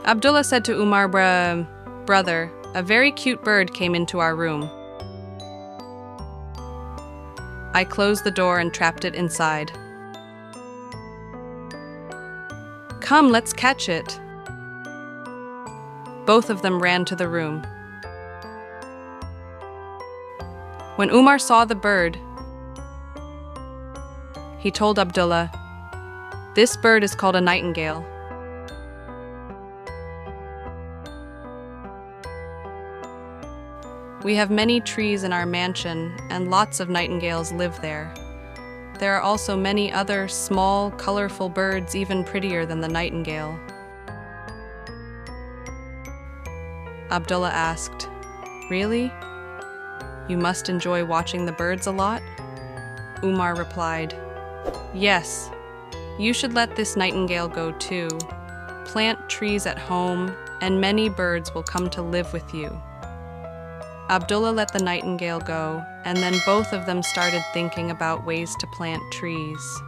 Abdullah said to Umar, Brother, a very cute bird came into our room. I closed the door and trapped it inside. Come, let's catch it. Both of them ran to the room. When Umar saw the bird, he told Abdullah, "This bird is called a nightingale. We have many trees in our mansion, and lots of nightingales live there. There are also many other small, colorful birds even prettier than the nightingale." Abdullah asked, "Really? You must enjoy watching the birds a lot?" Umar replied, "Yes, you should let this nightingale go too. Plant trees at home, and many birds will come to live with you." Abdullah let the nightingale go, and then both of them started thinking about ways to plant trees.